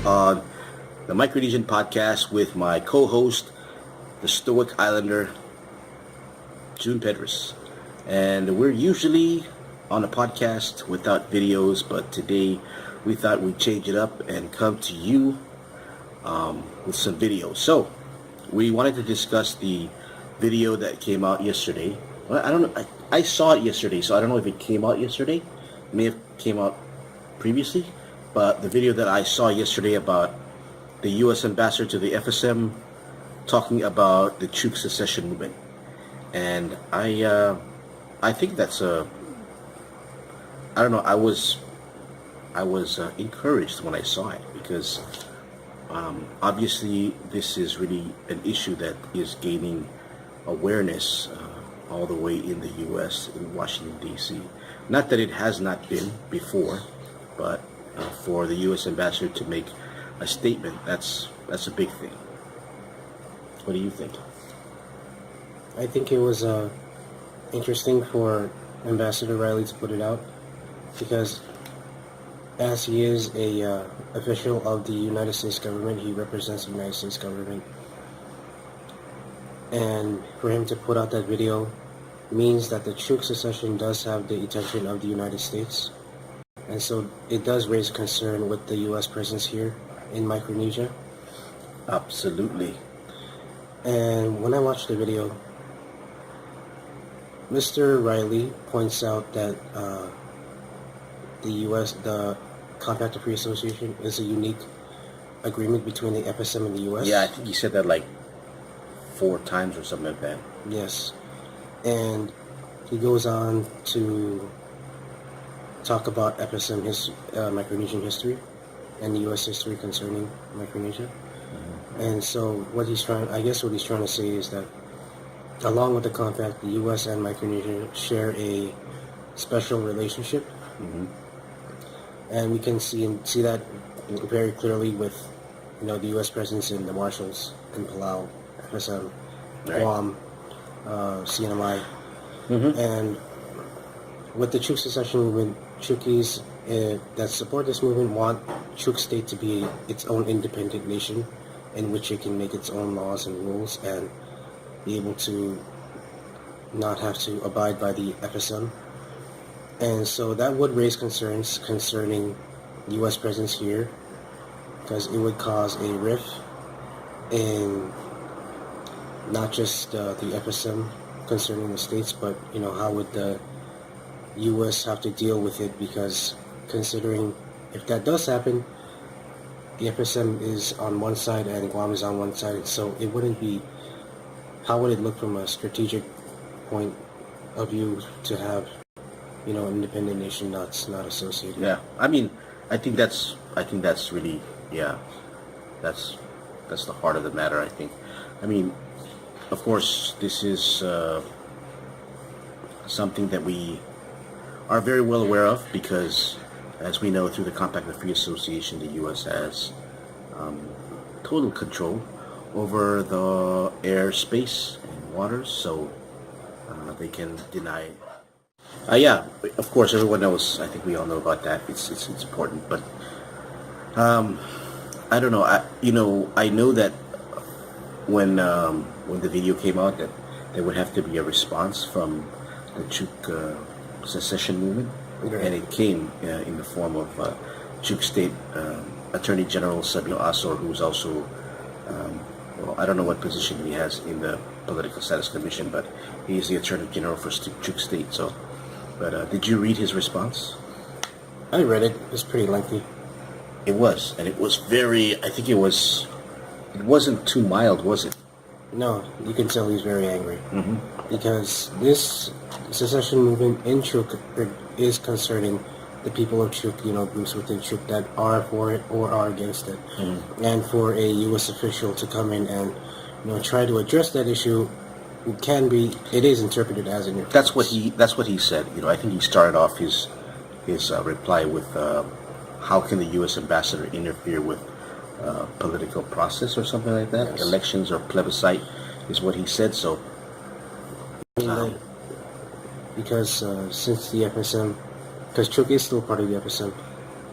on the Micronesian podcast with my co-host, the Stoic Islander, June Pedras. And we're usually on a podcast without videos, but today we thought we'd change it up and come to you with some videos. So we wanted to discuss the video that came out yesterday. Well, I don't know. I saw it yesterday, so I don't know if it came out yesterday. It may have came out previously, but the video that I saw yesterday about the U.S. ambassador to the FSM talking about the Chuuk Secession movement, and I think that's I don't know. I was encouraged when I saw it because obviously this is really an issue that is gaining awareness all the way in the U.S. in Washington D.C. Not that it has not been before, but for the U.S. ambassador to make a statement, that's a big thing. What do you think? I think it was interesting for Ambassador Riley to put it out because as he is a official of the United States government, he represents the United States government. And for him to put out that video means that the Chuuk Secession does have the attention of the United States. And so it does raise concern with the U.S. presence here in Micronesia. Absolutely. And when I watched the video, Mr. Riley points out that the Compact of Free Association is a unique agreement between the FSM and the U.S. Yeah, I think he said that like 4 times or something like that. Yes. And he goes on to talk about FSM Micronesian history and the U.S. history concerning Micronesia. Mm-hmm. And so what he's trying to say is that along with the compact, the U.S. and Micronesia share a special relationship. Mm-hmm. And we can see that very clearly with, the U.S. presence in the Marshalls, in Palau, FSM, right. Guam, CNMI, mm-hmm. And with the Chuuk Secession movement, Chuukese that support this movement want Chuuk State to be its own independent nation in which it can make its own laws and rules and be able to not have to abide by the FSM. And so that would raise concerns concerning U.S. presence here because it would cause a rift in not just the FSM concerning the states, but how would the U.S. have to deal with it? Because considering if that does happen, the FSM is on one side and Guam is on one side, so it wouldn't be. How would it look from a strategic point of view to have, an independent nation that's not associated? Yeah, I mean, I think that's really, that's the heart of the matter. I think. I mean, of course, this is something that we are very well aware of because, as we know, through the Compact of Free Association, the U.S. has total control over the air, space, and waters, so they can deny. Yeah, of course, everyone knows. I think we all know about that. It's important, but I don't know. I know that when the video came out, that there would have to be a response from the Chuuk Secession movement, right. And it came in the form of Chuuk State Attorney General Sabio Asor, who's also I don't know what position he has in the Political Status Commission, but he's the Attorney General for Chuuk State. So, but did you read his response? I read it. It was pretty lengthy. It was, and it was very. I think it wasn't too mild, was it? No, you can tell he's very angry. Mm-hmm. Because this secession movement in Chuuk is concerning the people of Chuuk, groups within Chuuk that are for it or are against it. Mm-hmm. And for a U.S. official to come in and, try to address that issue, it is interpreted as an. That's what he said. I think he started off his reply with, how can the U.S. ambassador interfere with political process or something like that? Yes. Elections or plebiscite is what he said. So. Because since the FSM, because Chuuk is still part of the FSM,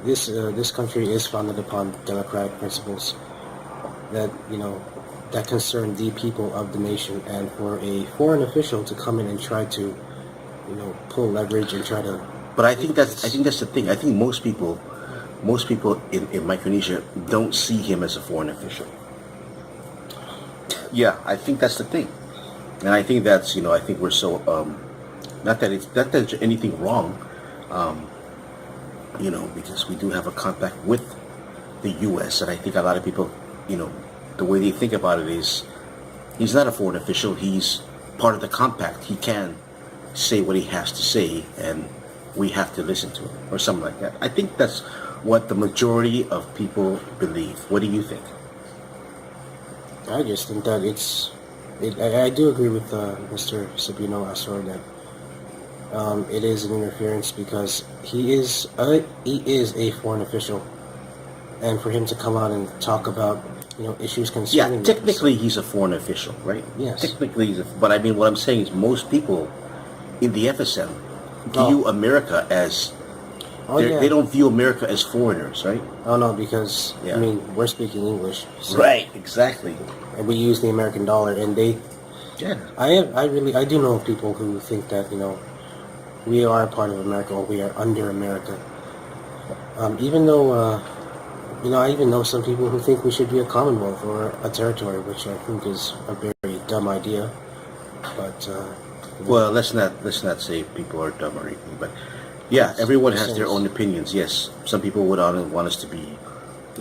this country is founded upon democratic principles that that concern the people of the nation, and for a foreign official to come in and try to pull leverage and try to. But I think that's the thing. I think most people in Micronesia don't see him as a foreign official. Yeah, I think that's the thing, and I think that's I think we're so not that there's anything wrong, because we do have a compact with the U.S. and I think a lot of people, the way they think about it is, he's not a foreign official. He's part of the compact. He can say what he has to say, and we have to listen to him, or something like that. I think that's what the majority of people believe. What do you think? I just think that I do agree with Mr. Sabino Asor that it is an interference, because he is a foreign official, and for him to come out and talk about issues concerning. Yeah, technically he's a foreign official, right? Yes. Technically, but I mean, what I'm saying is most people in the FSM view America as. They don't view America as foreigners, right? Oh no, because I mean we're speaking English, so, right? Exactly. and we use the American dollar, and they. Yeah. I do know people who think that we are a part of America, or we are under America. Even though I even know some people who think we should be a commonwealth or a territory, which I think is a very dumb idea. But well, let's not say people are dumb or anything, but. Yeah, everyone has their own opinions. Yes, some people would want us to be.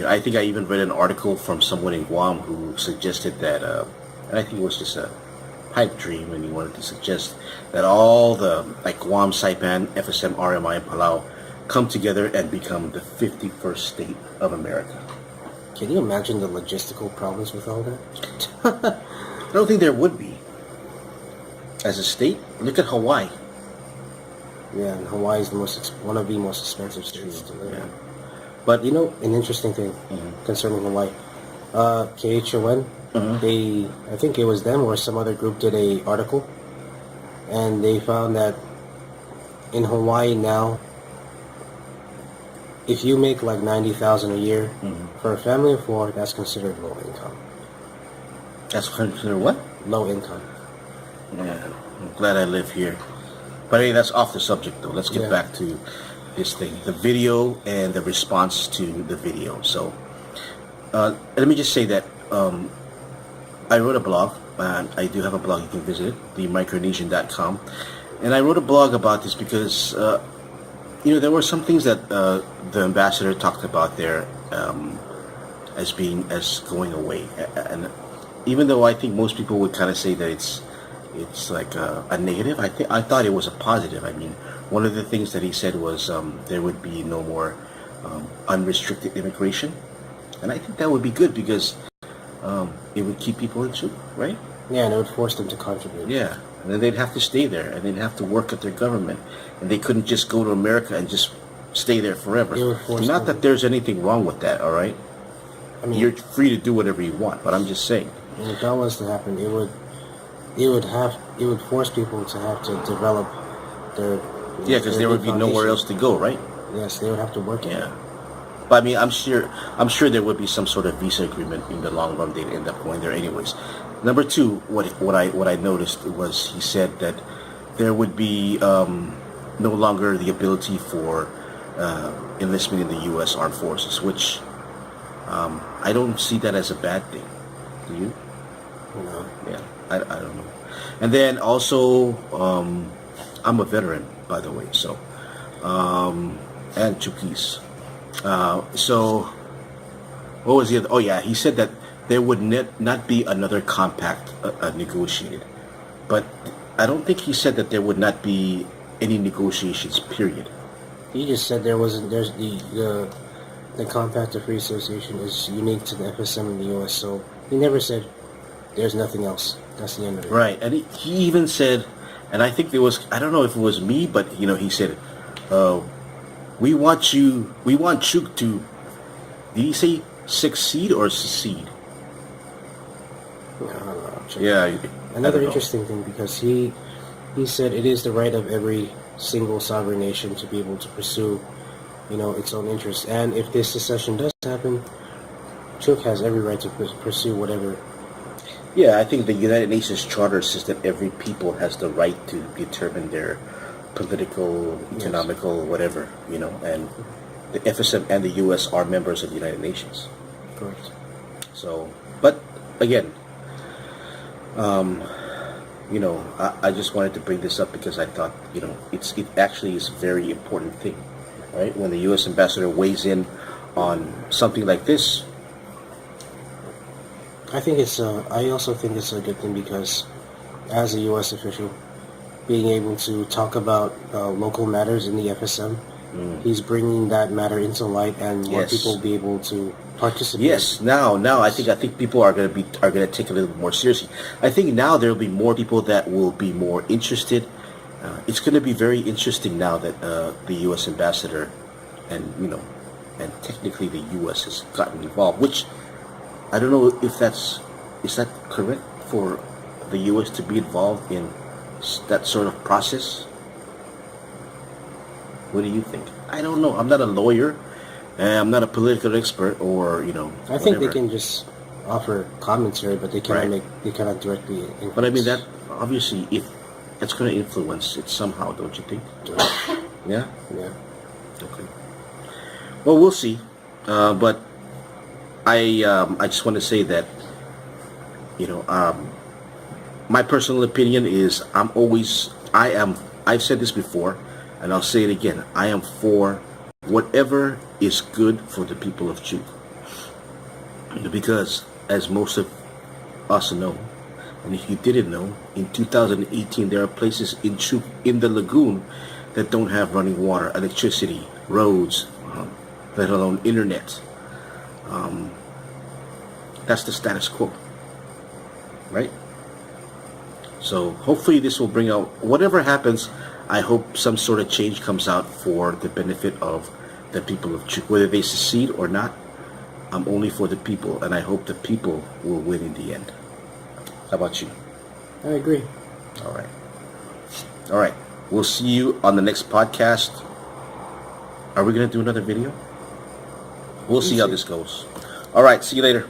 I think I even read an article from someone in Guam who suggested that, and I think it was just a pipe dream, and he wanted to suggest that all the Guam, Saipan, FSM, RMI, and Palau come together and become the 51st state of America. Can you imagine the logistical problems with all that? I don't think there would be. As a state, look at Hawaii. Yeah, and Hawaii is one of the most expensive states to live in. But an interesting thing concerning Hawaii, KHON, I think it was them or some other group did a article, and they found that in Hawaii now, if you make like $90,000 a year for a family of four, that's considered low income. That's considered what? Low income. Yeah, I'm glad I live here. But hey, that's off the subject though. Let's get back to this thing, the video and the response to the video. So let me just say that I wrote a blog, and I do have a blog, you can visit it, themicronesian.com, and I wrote a blog about this because there were some things that the ambassador talked about there as going away, and even though I think most people would kind of say that it's like a negative, I thought it was a positive. I mean, one of the things that he said was there would be no more unrestricted immigration, and I think that would be good because it would keep people in Chuuk, right? Yeah, and it would force them to contribute. Yeah, and then they'd have to stay there, and they'd have to work at their government, and they couldn't just go to America and just stay there forever. Not that there's anything wrong with that, all right? I mean, you're free to do whatever you want, but I'm just saying. And if that was to happen, it would force people to have to develop their. Yeah, because there would be nowhere else to go, right? Yes, they would have to work. Yeah, but I mean, I'm sure there would be some sort of visa agreement in the long run. They'd end up going there anyways. Number two, what I noticed was he said that there would be no longer the ability for enlistment in the U.S. Armed Forces, which I don't see that as a bad thing. Do you? No. Yeah, I don't know. And then also, I'm a veteran, by the way, so, and Chuukese. So, what was the other? Oh yeah, he said that there would not be another compact negotiated. But I don't think he said that there would not be any negotiations, period. He just said there's the Compact of Free Association is unique to the FSM in the U.S., so he never said there's nothing else. That's the end of it. Right, and he even said, and I think there was, I don't know if it was me, but he said, we want Chuuk to, did he say succeed or secede? I don't know. Yeah. Another interesting thing, because he said it is the right of every single sovereign nation to be able to pursue its own interests. And if this secession does happen, Chuuk has every right to pursue whatever. Yeah, I think the United Nations Charter says that every people has the right to determine their political, economical, whatever, and the FSM and the U.S. are members of the United Nations. Correct. So, but again, I just wanted to bring this up because I thought, it actually is a very important thing, right? When the U.S. ambassador weighs in on something like this. I also think it's a good thing because, as a U.S. official, being able to talk about local matters in the FSM, he's bringing that matter into light, and more people will be able to participate. Yes, now I think people are going to take it a little bit more seriously. I think now there will be more people that will be more interested. It's going to be very interesting now that the U.S. ambassador, and technically the U.S. has gotten involved, which. I don't know if is that correct for the U.S. to be involved in that sort of process? What do you think? I don't know. I'm not a lawyer. I'm not a political expert, or I think they can just offer commentary, but they cannot directly influence. But I mean that obviously, if that's going to influence it somehow, don't you think? Yeah. Yeah. Okay. Well, we'll see. But. I just want to say that my personal opinion is I've said this before, and I'll say it again. I am for whatever is good for the people of Chuuk, because as most of us know, and if you didn't know, in 2018 there are places in Chuuk, in the lagoon, that don't have running water, electricity, roads, let alone internet. That's the status quo, right? So hopefully this will bring out, whatever happens, I hope some sort of change comes out for the benefit of the people of Chuuk. Whether they secede or not, I'm only for the people, and I hope the people will win in the end. How about you? I agree. All right. We'll see you on the next podcast. Are we going to do another video? We'll see how this goes. All right. See you later.